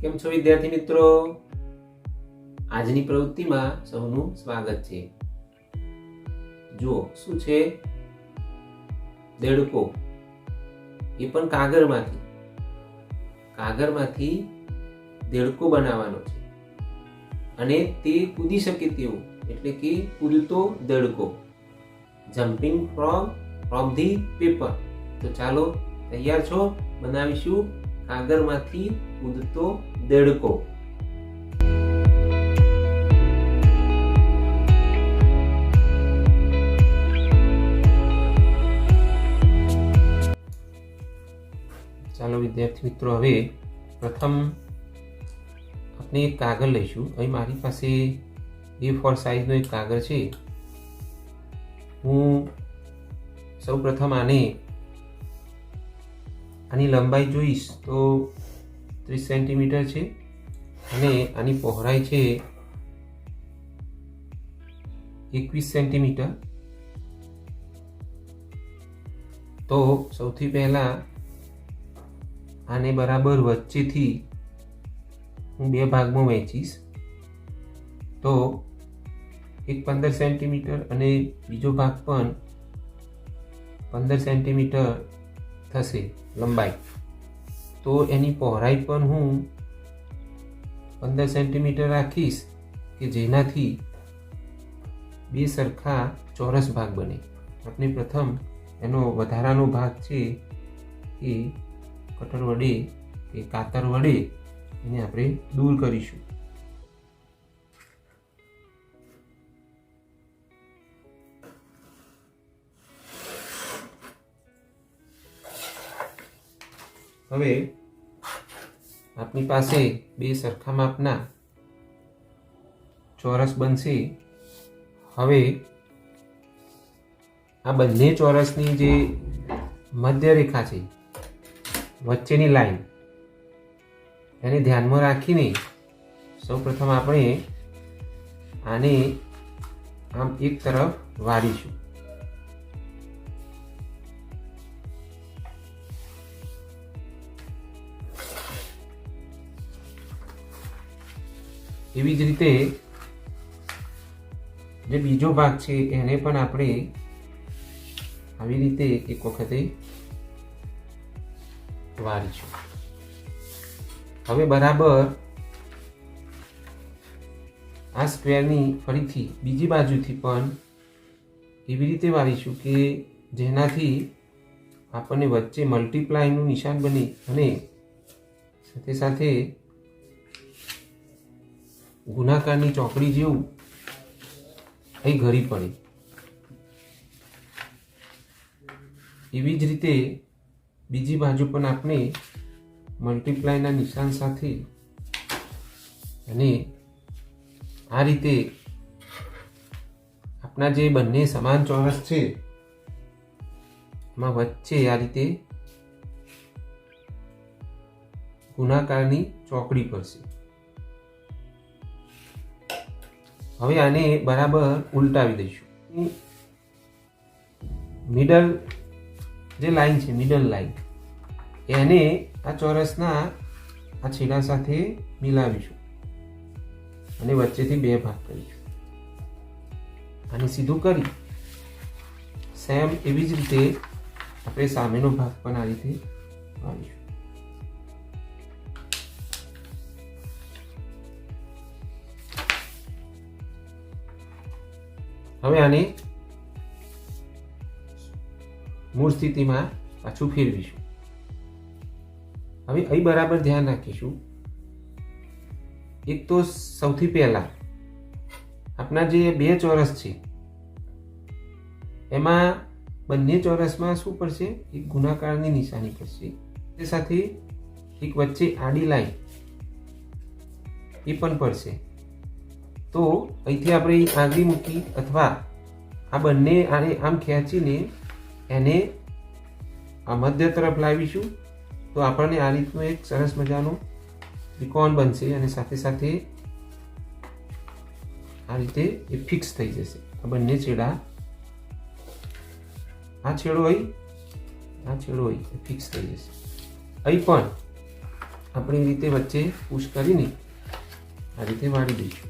કેમ છો વિદ્યાર્થી મિત્રો? આજની પ્રવૃત્તિમાં સૌનું સ્વાગત છે. જુઓ શું છે, દેડકો, એ પણ કાગળમાંથી દેડકો બનાવવાનો છે અને તે કૂદી શકે તેવું, એટલે કે કૂદતો દેડકો, જમ્પિંગ ફ્રોમ ધી પેપર. તો ચાલો તૈયાર છો? બનાવીશું કાગળમાંથી કૂદતો દેડકો. ચાલો વિદ્યાર્થી મિત્રો, હવે પ્રથમ આપણે એક કાગળ લઈશું. અહીં મારી પાસે A4 સાઇઝનો એક કાગળ છે. હું સૌ પ્રથમ આની લંબાઈ જોઈશ તો 30 સેન્ટીમીટર છે અને આની પહોળાઈ છે 21 સેન્ટીમીટર. તો સૌથી પહેલા આને બરાબર વચ્ચેથી હું 2 ભાગમાં વહેંચીશ. તો એક 15 સેન્ટીમીટર અને બીજો ભાગ પણ 15 સેન્ટીમીટર થશે લંબાઈ. તો એની પહોળાઈ પણ હું 15 સેન્ટીમીટર રાખીશ કે જેનાથી 2 સરખા ચોરસ ભાગ બને. આપણે પ્રથમ એનો વધારાનો ભાગ છે એ કટર વડે કે કાતર વડે એને આપણે દૂર કરીશું. હવે આપણી પાસે 2 સરખા માપના ચોરસ બનશે. હવે આ બંને ચોરસની જે મધ્ય રેખા છે, વચ્ચેની લાઈન, એને ધ્યાનમાં રાખીને સૌપ્રથમ આપણે આને આમ એક તરફ વાળીશું. એવી જ રીતે જે બીજો ભાગ છે એને પણ આપણે આવી રીતે એક વખતે વાળીશું. હવે બરાબર આ સ્ક્વેરની ફરીથી બીજી બાજુથી પણ એવી રીતે વાળીશું કે જેનાથી આપણને વચ્ચે મલ્ટીપ્લાયનું નિશાન બને અને સાથે સાથે ગુણાકારની ચોકડી જેવું અહીં ઘડી પડે. એવી જ રીતે બીજી બાજુ પણ આપણે મલ્ટીપ્લાયના નિશાન સાથે અને આ રીતે આપણા જે બંને સમાન ચોરસ છે એમાં વચ્ચે આ રીતે ગુણાકારની ચોકડી પડશે. હવે આને બરાબર ઉલટાવી દઈશું. મિડલ જે લાઈન છે, મિડલ લાઈન, એને આ ચોરસના આ છેડા સાથે મિલાવીશું અને વચ્ચેથી 2 ભાગ કરીશું. આને સીધું કરી સેમ એવી જ રીતે આપણે સામેનો ભાગ પણ આ રીતે વાળીશું. હવે આને મૂળ સ્થિતિમાં પાછું ફેરવીશું. હવે અહીં બરાબર ધ્યાન રાખીશું. એક તો સૌથી પહેલા આપણા જે 2 ચોરસ છે એમાં બંને ચોરસમાં શું પડશે? એક ગુણાકારની નિશાની પડશે. તે સાથે એક વચ્ચે આડી લાઈન એ પણ પડશે. તો અહીંથી આપણે આંગળી મૂકી અથવા આ બંને આને આમ ખેંચીને એને આ મધ્ય તરફ લાવીશું. તો આપણને આ રીતનો એક સરસ મજાનો ત્રિકોણ બનશે અને સાથે સાથે આ રીતે એ ફિક્સ થઈ જશે. આ બંને છેડા, આ છેડો અહીં, આ છેડો અહીં ફિક્સ થઈ જશે. અહીં પણ આપણી રીતે વચ્ચે પુશ કરીને આ રીતે વાળી દઈશું.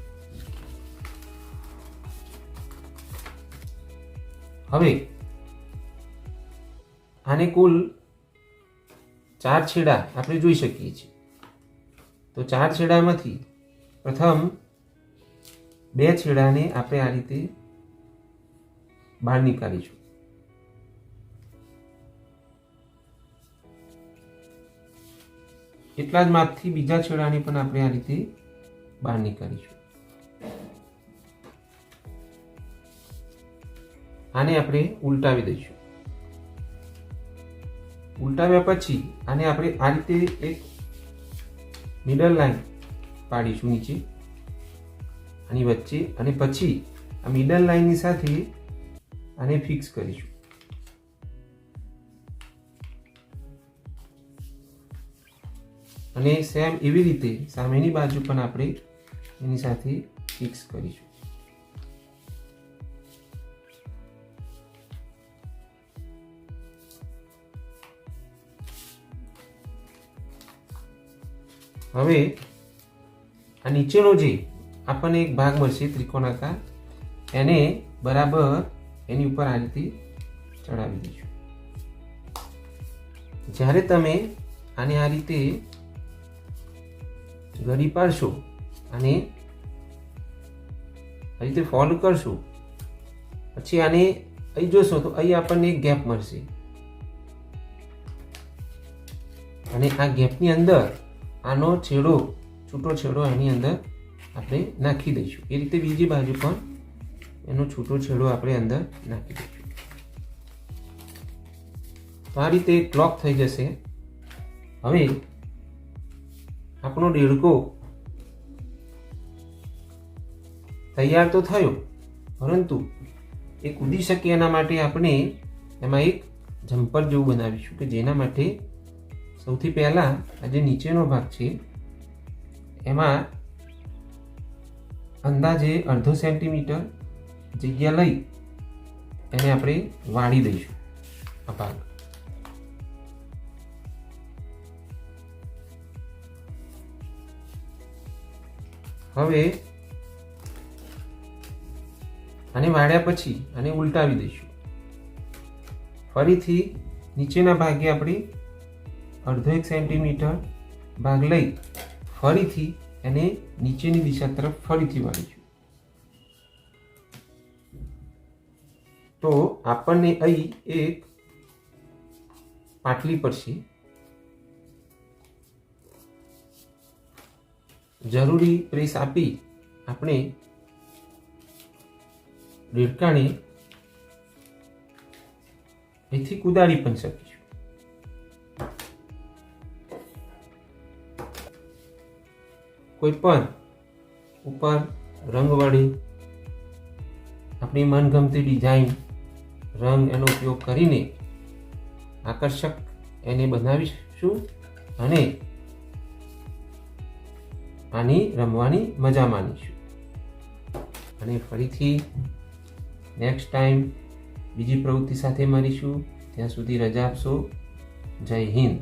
હવે આને કુલ 4 છેડા આપણે જોઈ શકીએ છીએ. તો 4 છેડામાંથી પ્રથમ 2 છેડાને આપણે આ રીતે બહાર નીકાળીશું. એટલા જ માપથી બીજા છેડાને પણ આપણે આ રીતે બહાર નીકાળીશું. આને આપણે ઉલટાવી દઈશું. ઉલટાવ્યા પછી આને આપણે આ રીતે એક મિડલ લાઈન પાડીશું નીચે આની વચ્ચે, અને પછી આ મિડલ લાઈનની સાથે આને ફિક્સ કરીશું. અને સેમ એવી રીતે સામેની બાજુ પણ આપણે એની સાથે ફિક્સ કરીશું. હવે આ નીચેનો જે આપણને એક ભાગ મળશે ત્રિકોણાકાર, એને બરાબર એની ઉપર આ રીતે ચડાવી દઈશું. જ્યારે તમે આને આ રીતે ગળી પાડશો અને આ રીતે ફોલ્ડ કરશો, પછી આને અહીં જોશો તો અહીં આપણને એક ગેપ મળશે, અને આ ગેપની અંદર આનો છેડો, છૂટો છેડો એની અંદર આપણે નાખી દઈશું. એ રીતે બીજી બાજુ પણ એનો છૂટો છેડો આપણે અંદર નાખી દઈશું. તો આ રીતે ક્લોક થઈ જશે. હવે આપણો દેડકો તૈયાર તો થયો, પરંતુ એ કૂદી શકે એના માટે આપણે એમાં એક જમ્પર જેવું બનાવીશું, કે જેના માટે સૌથી પહેલા આ જે નીચેનો ભાગ છે એમાં અંદાજે 1/2 સેન્ટીમીટર જગ્યા લઈ એને આપણે વાળી દઈશું આ ભાગ. હવે આને વાળ્યા પછી આને ઉલટાવી દઈશું. ફરીથી નીચેના ભાગે આપણે 1/2 સેન્ટીમીટર ભાગ લઈ ફરીથી એને નીચેની દિશા તરફ ફરીથી વાળીશું. તો આપણને અહીં એક પાટલી પડશે. જરૂરી પ્રેસ આપી આપણે દેડકાને અહીંથી કુદાડી પણ શકીશું. કોઈ પણ ઉપર રંગ વડે આપણી મનગમતી ડિઝાઇન રંગ એનો ઉપયોગ કરીને આકર્ષક એને બનાવીશું અને આની રમવાની મજા માણીશું. અને ફરીથી નેક્સ્ટ ટાઈમ બીજી પ્રવૃત્તિ સાથે મળીશું. ત્યાં સુધી રજા આપશો. જય હિન્દ.